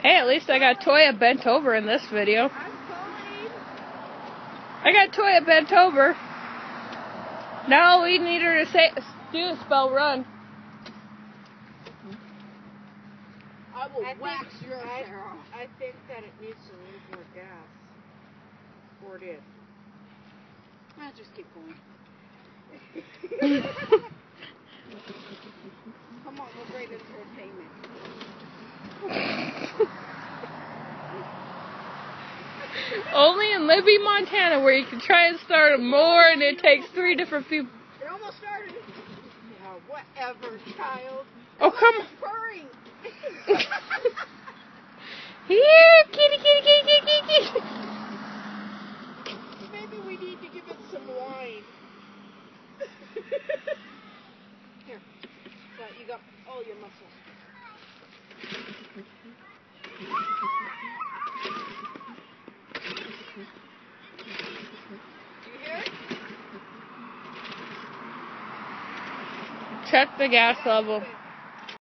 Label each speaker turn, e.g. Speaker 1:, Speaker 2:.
Speaker 1: Hey, at least I got Toya bent over in this video. I got Toya bent over. Now we need her to do the spell run.
Speaker 2: I will wax your hair off. I think that it needs a little more gas. Or it is. I'll just keep going. Come on, we're great entertainment.
Speaker 1: Only in Libby, Montana, where you can try and start a mower and it takes 3 different people.
Speaker 2: It almost started. Yeah, whatever, child.
Speaker 1: Oh, come on.
Speaker 2: Purring.
Speaker 1: Here, kitty, kitty, kitty, kitty, kitty.
Speaker 2: Maybe we need to give it some wine. Here. So you got all your muscles.
Speaker 1: Check the gas level.